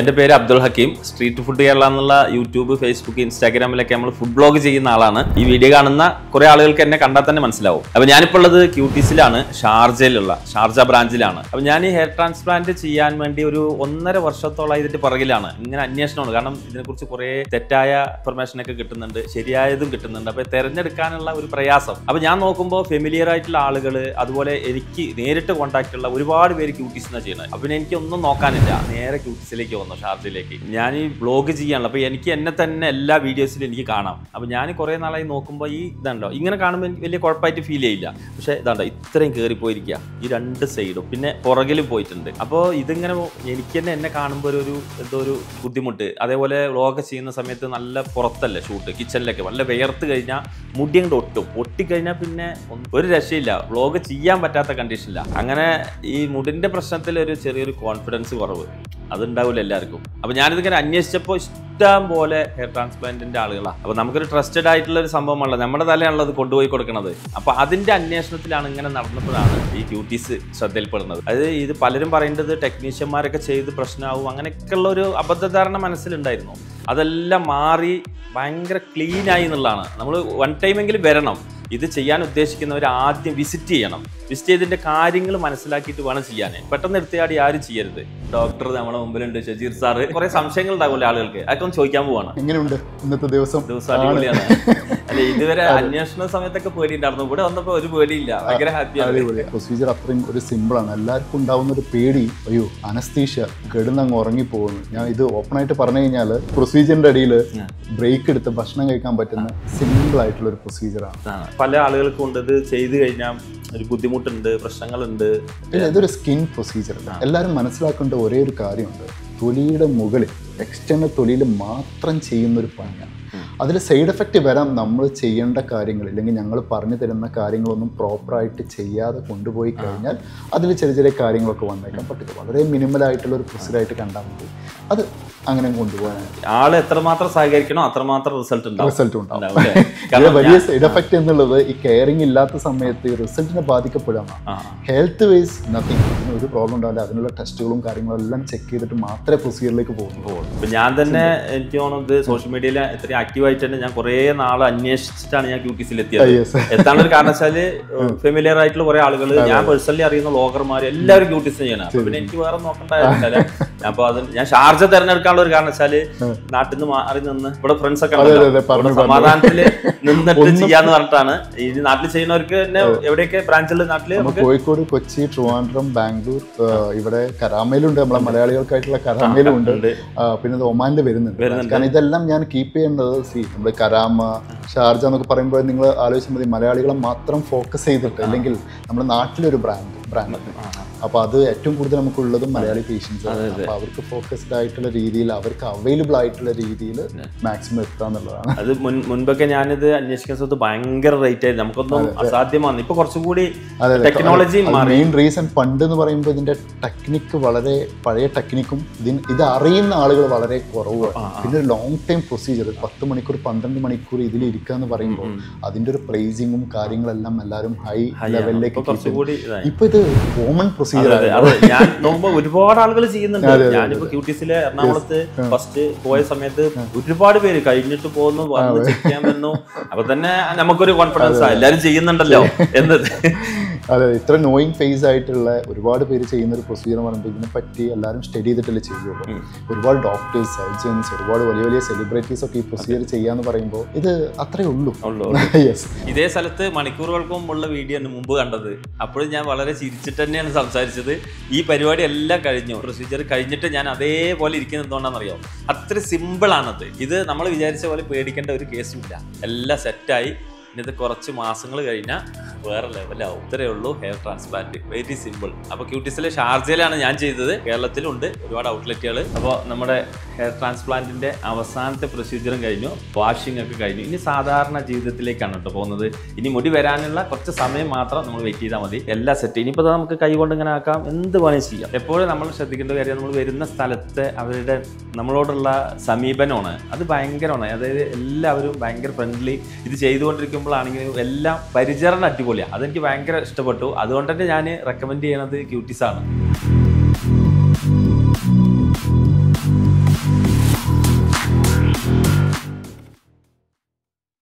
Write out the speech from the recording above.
എൻ്റെ പേര് Abdul Hakeem. Street food Kerala എന്നുള്ള യൂട്യൂബ്, ഫേസ്ബുക്ക്, ഇൻസ്റ്റാഗ്രാമിലൊക്കെ നമ്മൾ ഫുഡ് ബ്ലോഗ് ചെയ്യുന്ന ആളാണ്. ഈ വീഡിയോ കാണുന്ന കുറെ ആളുകൾക്ക് എന്നെ കണ്ടാൽ തന്നെ മനസ്സിലാവും. അപ്പോൾ ഞാനിപ്പോൾ ഉള്ളത് ക്യൂട്ടീസിലാണ്, ഷാർജ ബ്രാഞ്ചിലാണ്. അപ്പോൾ ഞാൻ ഈ ഹെയർ ട്രാൻസ്പ്ലാന്റ് ചെയ്യാൻ വേണ്ടി ഒരു 1.5 വർഷത്തോളം ഇതിന്റെ പുറകിലാണ്. ഇങ്ങനെ അന്വേഷണമാണ്. കാരണം ഇതിനെക്കുറിച്ച് കുറെ തെറ്റായ ഇൻഫർമേഷൻ ഒക്കെ കിട്ടുന്നുണ്ട്, ശരിയായതും കിട്ടുന്നുണ്ട്. അപ്പോൾ തിരഞ്ഞെടുക്കാനുള്ള ഒരു പ്രയാസം. അപ്പോൾ ഞാൻ നോക്കുമ്പോൾ ഫെമിലിയർ ആയിട്ടുള്ള ആളുകൾ, അതുപോലെ എനിക്ക് നേരിട്ട് കോൺടാക്ട് ഉള്ള ഒരുപാട് പേര് ക്യൂട്ടീസിനാണ് ചെയ്യുന്നത്. അപ്പോൾ എനിക്കൊന്നും നോക്കാനില്ല, നേരെ ക്യൂട്ടീസിലേക്ക് വന്നു, ഷാർജയിലേക്ക്. ഞാൻ ഈ വ്ളോഗ് ചെയ്യാനുള്ള, അപ്പോൾ എനിക്ക് എന്നെ തന്നെ എല്ലാ വീഡിയോസിലും എനിക്ക് കാണാം. അപ്പോൾ ഞാൻ കുറേ നാളായി നോക്കുമ്പോൾ ഈ ഇതുണ്ടോ, ഇങ്ങനെ കാണുമ്പോൾ എനിക്ക് വലിയ കുഴപ്പമായിട്ട് ഫീൽ ചെയ്യില്ല. പക്ഷേ ഇതാണ്ടോ ഇത്രയും കയറിപ്പോയിരിക്കുക ഈ 2 സൈഡും, പിന്നെ പുറകിലും പോയിട്ടുണ്ട്. അപ്പോൾ ഇതിങ്ങനെ എനിക്ക് തന്നെ എന്നെ കാണുമ്പോൾ എന്തോ ഒരു ബുദ്ധിമുട്ട്. അതേപോലെ വ്ളോഗ് ചെയ്യുന്ന സമയത്ത് നല്ല പുറത്തല്ലേ ഷൂട്ട്, കിച്ചണിലൊക്കെ വല്ല വിയർത്ത് കഴിഞ്ഞാൽ മുടി അങ്ങോട്ട് ഒട്ടിക്കഴിഞ്ഞാൽ പിന്നെ ഒരു രക്ഷയില്ല, വ്ളോഗ് ചെയ്യാൻ പറ്റാത്ത കണ്ടീഷനില്ല. അങ്ങനെ ഈ മുടിൻ്റെ പ്രശ്നത്തിൽ ഒരു ചെറിയൊരു കോൺഫിഡൻസ് കുറവ് അതുണ്ടാവില്ല എല്ലാവർക്കും. അപ്പോൾ ഞാനിതിങ്ങനെ അന്വേഷിച്ചപ്പോൾ ഇഷ്ടം പോലെ ഹെയർ ട്രാൻസ്പ്ലാന്റിന്റെ ആളുകളാണ്. അപ്പോൾ നമുക്കൊരു ട്രസ്റ്റഡ് ആയിട്ടുള്ള ഒരു സംഭവമല്ല, നമ്മുടെ തലയാണല്ലോ അത് കൊണ്ടുപോയി കൊടുക്കുന്നത്. അപ്പോൾ അതിന്റെ അന്വേഷണത്തിലാണ് ഇങ്ങനെ നടന്നപ്പോഴാണ് ഈ ക്യൂട്ടീസ് ശ്രദ്ധയിൽപ്പെടുന്നത്. അതായത് ഇത് പലരും പറയേണ്ടത് ടെക്നീഷ്യന്മാരൊക്കെ ചെയ്ത് പ്രശ്നമാവും, അങ്ങനെയൊക്കെയുള്ള ഒരു അബദ്ധധാരണ മനസ്സിലുണ്ടായിരുന്നു. അതെല്ലാം മാറി ഭയങ്കര ക്ലീൻ ആയി എന്നുള്ളതാണ്. നമ്മൾ 1 ടൈമെങ്കിലും വരണം. ഇത് ചെയ്യാൻ ഉദ്ദേശിക്കുന്നവർ ആദ്യം വിസിറ്റ് ചെയ്യണം. വിസിറ്റ് ചെയ്തിന്റെ കാര്യങ്ങൾ മനസ്സിലാക്കിയിട്ട് വേണം ചെയ്യാൻ. പെട്ടെന്ന് എടുത്തയാടി ആരും ചെയ്യരുത്. ഡോക്ടർ നമ്മുടെ മുമ്പിലുണ്ട്, ഷജീർ സാറ്. കുറെ സംശയങ്ങൾ ഉണ്ടാവില്ല ആളുകൾക്ക്, അതൊക്കെ ഒന്ന് ചോദിക്കാൻ പോവാണ്. എങ്ങനെയുണ്ട് ഇന്നത്തെ ദിവസം? അടിപൊളിയാണ്. അല്ലെ, ഇതുവരെ അന്വേഷണ സമയത്തൊക്കെ പേടിയുണ്ടായിരുന്നു, ഇവിടെ വന്നപ്പോൾ ഒരു പേടിയില്ല, ഭയങ്കര ഹാപ്പിയാണ്. പ്രൊസീജിയർ അത്രയും ഒരു സിമ്പിളാണ്. എല്ലാവർക്കും ഉണ്ടാവുന്ന ഒരു പേടി, അയ്യോ അനസ്തീഷ്യ കിടന്നങ്ങ് ഉറങ്ങിപ്പോകുന്നു. ഞാൻ ഇത് ഓപ്പൺ ആയിട്ട് പറഞ്ഞു കഴിഞ്ഞാൽ പ്രൊസീജിയറിന്റെ അടിയിൽ ബ്രേക്ക് എടുത്ത് ഭക്ഷണം കഴിക്കാൻ പറ്റുന്ന സിമ്പിൾ ആയിട്ടുള്ള ഒരു പ്രൊസീജിയറാണ്. പല ആളുകൾക്കും ഉണ്ട് ഇത് ചെയ്ത് കഴിഞ്ഞാൽ ഒരു ബുദ്ധിമുട്ടുണ്ട്, പ്രശ്നങ്ങളുണ്ട്. ഇതൊരു സ്കിൻ പ്രൊസീജിയർ അല്ല. എല്ലാവരും മനസ്സിലാക്കേണ്ട ഒരേ ഒരു കാര്യമുണ്ട്, തൊലിയുടെ മുകളിൽ എക്സ്റ്റേണൽ തൊലിയിൽ മാത്രം ചെയ്യുന്നൊരു പണിയാണ്. അതിൽ സൈഡ് എഫക്റ്റ് വരാം നമ്മൾ ചെയ്യേണ്ട കാര്യങ്ങൾ, ഇല്ലെങ്കിൽ ഞങ്ങൾ പറഞ്ഞു തരുന്ന കാര്യങ്ങളൊന്നും പ്രോപ്പറായിട്ട് ചെയ്യാതെ കൊണ്ടുപോയി കഴിഞ്ഞാൽ അതിൽ ചെറിയ ചെറിയ കാര്യങ്ങളൊക്കെ വന്നേക്കാം. പറ്റില്ല, വളരെ മിനിമലായിട്ടുള്ള ഒരു പ്രൊസീജിയറായിട്ട് കണ്ടാൽ മതി. അത് അങ്ങനെ കൊണ്ടുപോകാനായിട്ട് ആൾ എത്രമാത്രം സഹകരിക്കണോ അത്രമാത്രം റിസൾട്ട് ഉണ്ടാവും. വലിയ സൈഡ് എഫക്റ്റ് എന്നുള്ളത് ഈ കെയറിങ് ഇല്ലാത്ത സമയത്ത് റിസൾട്ടിനെ ബാധിക്കപ്പെടാം. ഹെൽത്ത് വൈസ് നത്തിങ്, ഒരു പ്രോബ്ലം ഉണ്ടാവില്ല. അതിനുള്ള ടെസ്റ്റുകളും കാര്യങ്ങളും എല്ലാം ചെക്ക് ചെയ്തിട്ട് മാത്രമേ പ്രൊസീജിയറിലേക്ക് പോകുള്ളൂ. ഇപ്പം ഞാൻ തന്നെ എനിക്ക് തോന്നുന്നത് സോഷ്യൽ മീഡിയയിൽ ഇത്രയും ആക്റ്റീവായിട്ട് തന്നെ ഞാൻ കുറേ നാൾ അന്വേഷിച്ചിട്ടാണ് ഞാൻ ക്യൂട്ടീസിൽ എത്തിയത്. എത്താനുള്ള കാരണം വെച്ചാല് ഫെമിലിയർ ആയിട്ടുള്ള കുറെ ആളുകൾ, ഞാൻ പേഴ്സണലി അറിയുന്ന വ്ളോഗർമാർ എല്ലാവരും ക്യൂട്ടീസ് ചെയ്യണം. അപ്പൊ പിന്നെ എനിക്ക് വേറെ നോക്കണ്ടായിരുന്നില്ല. അപ്പൊ അത് ഞാൻ ഷാർജ തെരഞ്ഞെടുക്കാനുള്ള ഒരു കാരണം വെച്ചാല് നാട്ടിൽ നിന്ന് മാറി നിന്ന് ഇവിടെ ഫ്രണ്ട്സ് ഒക്കെ സമാധാനത്തില് നിന്നിട്ട് ചെയ്യാന്ന് പറഞ്ഞിട്ടാണ്. ഈ നാട്ടിൽ ചെയ്യുന്നവർക്ക് തന്നെ എവിടെയൊക്കെ ബ്രാഞ്ചുള്ള നാട്ടില് കോഴിക്കോട്, കൊച്ചി, ട്രിവാൻഡ്രം, ബാംഗ്ലൂർ, ഇവിടെ കരാമയിലുണ്ട്, നമ്മളെ മലയാളികൾക്കായിട്ടുള്ള കരാമയിലും ഉണ്ട്, പിന്നെ ഒമാനിൽ വരുന്നുണ്ട്. കാരണം ഇതെല്ലാം ഞാൻ കീപ്പ് ചെയ്യേണ്ടത് നമ്മുടെ കരാമ, ഷാർജ എന്നൊക്കെ പറയുമ്പോൾ നിങ്ങൾ ആലോചിച്ചാൽ മതി, മലയാളികളെ മാത്രം ഫോക്കസ് ചെയ്തിട്ട്, അല്ലെങ്കിൽ നമ്മുടെ നാട്ടിലൊരു ബ്രാൻഡ്. അപ്പോൾ അത് ഏറ്റവും കൂടുതൽ നമുക്കുള്ളതും മലയാളി പേഷ്യൻസ് ആണ്. അപ്പോൾ അവർക്ക് ഫോക്കസ്ഡ് ആയിട്ടുള്ള രീതിയിൽ, അവർക്ക് അവൈലബിൾ ആയിട്ടുള്ള രീതിയിൽ മാക്സിമം എത്തുക എന്നുള്ളതാണ്. അത് മുൻപൊക്കെ ഞാനിത് അന്വേഷിക്കുന്ന സമയത്ത് ഭയങ്കര റേറ്റ് ആയിരുന്നു, നമുക്കൊന്നും അസാധ്യമാണ്. ഇപ്പൊ കുറച്ചുകൂടി ടെക്നോളജി മെയിൻ റീസൺ പണ്ട് എന്ന് പറയുമ്പോൾ ഇതിന്റെ ടെക്നിക്ക് വളരെ പഴയ ടെക്നിക്കും ഇത് അറിയുന്ന ആളുകൾ വളരെ കുറവാണ്. പിന്നെ ഒരു ലോങ് ടൈം പ്രൊസീജിയർ, 10 മണിക്കൂർ 12 മണിക്കൂർ ഇതിൽ ഇരിക്കുക എന്ന് പറയുമ്പോൾ അതിന്റെ ഒരു പ്രൈസിങ്ങും കാര്യങ്ങളെല്ലാം എല്ലാവരും ഹൈ ലെവലിലേക്ക്. ഇപ്പൊ ഇത് കോമൺ പ്രൊസീജിയർ. ഞാൻ നോക്കുമ്പോൾ ഒരുപാട് ആളുകൾ ചെയ്യുന്നുണ്ട്. ഞാനിപ്പോ ക്യൂട്ടീസിലെ എറണാകുളത്ത് ഫസ്റ്റ് പോയ സമയത്ത് ഒരുപാട് പേര് കഴിഞ്ഞിട്ട് പോകുന്നു, വന്ന് ചെക്ക് ചെയ്യാൻ വരുന്നു. അപ്പൊ തന്നെ നമുക്കൊരു കോൺഫിഡൻസ് എല്ലാരും ചെയ്യുന്നുണ്ടല്ലോ എന്നത്. അതെ, ഇത്ര നോയിങ് ഫേസ് ആയിട്ടുള്ള ഒരുപാട് പേര് ചെയ്യുന്ന ഒരു പ്രൊസീജിയർ പറയുമ്പോൾ ഇതിനെപ്പറ്റി എല്ലാവരും സ്റ്റഡി ചെയ്തിട്ടല്ലേ ചെയ്യുള്ളൂ. ഒരുപാട് ഡോക്ടേഴ്സ്, സർജൻസ്, ഒരുപാട് വലിയ വലിയ സെലിബ്രിറ്റീസ് ഒക്കെ ഈ പ്രൊസീജിയർ ചെയ്യാന്ന് പറയുമ്പോൾ ഇത് അത്രേ ഉള്ളൂ. ഇതേ സ്ഥലത്ത് മണിക്കൂറുകൾക്ക് മുമ്പുള്ള വീഡിയോ ആണ് മുമ്പ് കണ്ടത്. അപ്പോഴും ഞാൻ വളരെ ചിരിച്ചിട്ട് തന്നെയാണ് സംസാരിച്ചത്. ഈ പരിപാടി എല്ലാം കഴിഞ്ഞു, പ്രൊസീജിയർ കഴിഞ്ഞിട്ട് ഞാൻ അതേപോലെ ഇരിക്കുന്നത് എന്തുകൊണ്ടാണെന്നറിയോ? അത്ര സിമ്പിൾ ആണത്. ഇത് നമ്മൾ വിചാരിച്ച പോലെ പേടിക്കേണ്ട ഒരു കേസും ഇല്ല. എല്ലാം സെറ്റായി. ഇത് കുറച്ച് മാസങ്ങൾ കഴിഞ്ഞാൽ വേറെ ലെവലാവും. ഇത്രയേ ഉള്ളൂ ഹെയർ ട്രാൻസ്പ്ലാന്റ്, വെരി സിമ്പിൾ. അപ്പോൾ ക്യൂട്ടീസിലെ ഷാർജയിലാണ് ഞാൻ ചെയ്തത്. കേരളത്തിലുണ്ട് ഒരുപാട് ഔട്ട്ലെറ്റുകൾ. അപ്പോൾ നമ്മുടെ ഹെയർ ട്രാൻസ്പ്ലാന്റിന്റെ അവസാനത്തെ പ്രൊസീജിയറും കഴിഞ്ഞു, വാഷിംഗ് ഒക്കെ കഴിഞ്ഞു. ഇനി സാധാരണ ജീവിതത്തിലേക്കാണ് കേട്ടോ പോകുന്നത്. ഇനി മുടി വരാനുള്ള കുറച്ച് സമയം മാത്രം നമ്മൾ വെയിറ്റ് ചെയ്താൽ മതി. എല്ലാം സെറ്റ്. ഇനിയിപ്പോൾ നമുക്ക് കൈ കൊണ്ട് ഇങ്ങനെ ആക്കാം, എന്ത് വേണമെങ്കിൽ ചെയ്യാം. എപ്പോഴും നമ്മൾ ശ്രദ്ധിക്കേണ്ട കാര്യം, നമ്മൾ വരുന്ന സ്ഥലത്തെ അവരുടെ നമ്മളോടുള്ള സമീപനമാണ്, അത് ഭയങ്കരമാണ്. അതായത് എല്ലാവരും ഭയങ്കര ഫ്രണ്ട്ലി. ഇത് ചെയ്തുകൊണ്ടിരിക്കുമ്പോഴാണെങ്കിലും എല്ലാം പരിചരണം അടിപൊളിയാണ്. അതെനിക്ക് ഭയങ്കര ഇഷ്ടപ്പെട്ടു. അതുകൊണ്ട് തന്നെ ഞാൻ റെക്കമെൻഡ് ചെയ്യണത് ക്യൂട്ടീസാണ്.